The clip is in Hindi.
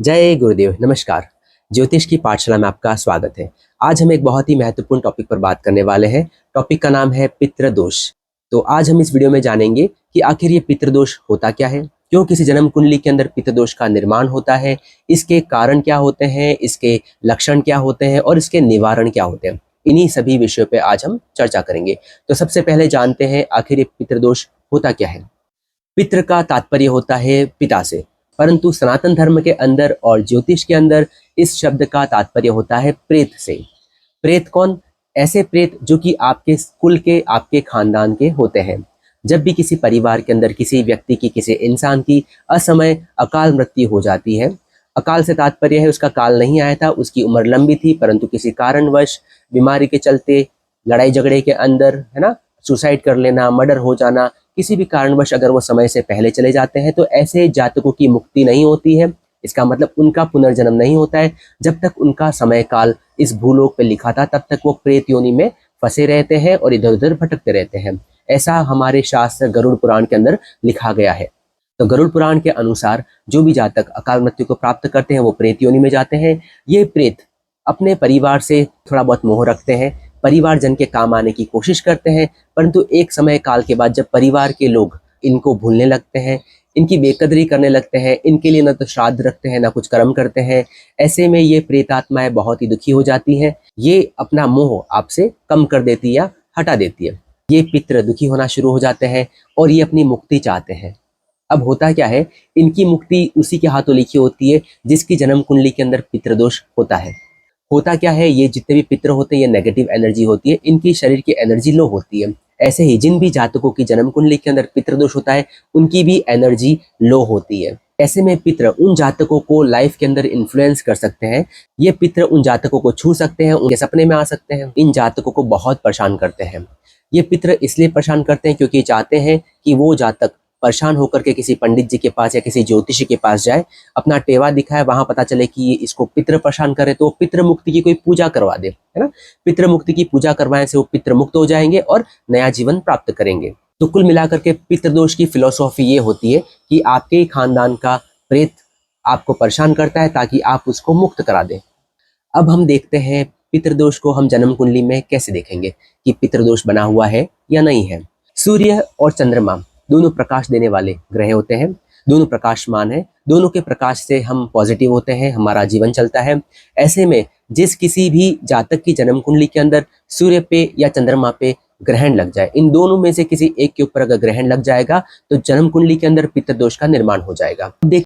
जय गुरुदेव, नमस्कार। ज्योतिष की पाठशाला में आपका स्वागत है। आज हम एक बहुत ही महत्वपूर्ण टॉपिक पर बात करने वाले हैं। टॉपिक का नाम है पितृदोष। तो आज हम इस वीडियो में जानेंगे कि आखिर ये पितृदोष होता क्या है, क्यों किसी जन्म कुंडली के अंदर पितृदोष का निर्माण होता है, इसके कारण क्या होते हैं, इसके लक्षण क्या होते हैं और इसके निवारण क्या होते हैं। इन्हीं सभी विषयों पे आज हम चर्चा करेंगे। तो सबसे पहले जानते हैं आखिर ये पितृदोष होता क्या है। पितृ का तात्पर्य होता है पिता से, परंतु सनातन धर्म के अंदर और ज्योतिष के अंदर इस शब्द का तात्पर्य होता है प्रेत से। प्रेत कौन? ऐसे प्रेत जो कि आपके कुल के, आपके खानदान के होते हैं। जब भी किसी परिवार के अंदर किसी व्यक्ति की, किसी इंसान की असमय अकाल मृत्यु हो जाती है, अकाल से तात्पर्य है उसका काल नहीं आया था, उसकी उम्र लंबी थी, परंतु किसी कारणवश, बीमारी के चलते, लड़ाई झगड़े के अंदर, है ना, सुसाइड कर लेना, मर्डर हो जाना, किसी भी कारणवश अगर वो समय से पहले चले जाते हैं तो ऐसे जातकों की मुक्ति नहीं होती है। इसका मतलब उनका पुनर्जन्म नहीं होता है। जब तक उनका समय काल इस भूलोक पे लिखा था तब तक वो प्रेत योनि में फंसे रहते हैं और इधर उधर भटकते रहते हैं। ऐसा हमारे शास्त्र गरुड़ पुराण के अंदर लिखा गया है। तो गरुड़ पुराण के अनुसार जो भी जातक अकाल मृत्यु को प्राप्त करते हैं वो प्रेत योनि में जाते हैं। ये प्रेत अपने परिवार से थोड़ा बहुत मोह रखते हैं, परिवारजन के काम आने की कोशिश करते हैं, परंतु एक समय काल के बाद जब परिवार के लोग इनको भूलने लगते हैं, इनकी बेकदरी करने लगते हैं, इनके लिए न तो श्राद्ध रखते हैं, ना कुछ कर्म करते हैं, ऐसे में ये प्रेतात्माएं बहुत ही दुखी हो जाती हैं। ये अपना मोह आपसे कम कर देती है या हटा देती है। ये पितृ दुखी होना शुरू हो जाते हैं और ये अपनी मुक्ति चाहते हैं। अब होता क्या है, इनकी मुक्ति उसी के हाथों लिखी होती है जिसकी जन्म कुंडली के अंदर पितृदोष होता है। होता क्या है, ये जितने भी पितृ होते हैं ये नेगेटिव एनर्जी होती है, इनकी शरीर की एनर्जी लो होती है। ऐसे ही जिन भी जातकों की जन्म कुंडली के अंदर पितृदोष होता है उनकी भी एनर्जी लो होती है। ऐसे में पितृ उन जातकों को लाइफ के अंदर इन्फ्लुएंस कर सकते हैं। ये पितृ उन जातकों को छू सकते हैं, उनके सपने में आ सकते हैं, इन जातकों को बहुत परेशान करते हैं। ये पितृ इसलिए परेशान करते हैं क्योंकि चाहते हैं कि वो जातक परेशान होकर के किसी पंडित जी के पास या किसी ज्योतिषी के पास जाए, अपना टेवा दिखाए, वहां पता चले कि ये इसको पितृ परेशान करे तो पितृ मुक्ति की कोई पूजा करवा दे, है ना। पितृ मुक्ति की पूजा करवाने से वो पितृ मुक्त हो जाएंगे और नया जीवन प्राप्त करेंगे। तो कुल मिलाकर के पितृदोष की फिलॉसफी ये होती है कि आपके ही खानदान का प्रेत आपको परेशान करता है ताकि आप उसको मुक्त करा दें। अब हम देखते हैं पितृदोष को हम जन्म कुंडली में कैसे देखेंगे कि पितृदोष बना हुआ है या नहीं है। सूर्य और चंद्रमा दोनों प्रकाश देने वाले ग्रह होते हैं, दोनों प्रकाशमान हैं, दोनों के प्रकाश से हम पॉजिटिव होते हैं, हमारा जीवन चलता है। ऐसे में जिस किसी भी जातक की जन्म कुंडली के अंदर सूर्य पे या चंद्रमा पे ग्रहण लग जाए, इन दोनों में से किसी एक के ऊपर अगर ग्रहण लग जाएगा तो जन्म कुंडली के अंदर पितृदोष का निर्माण हो जाएगा।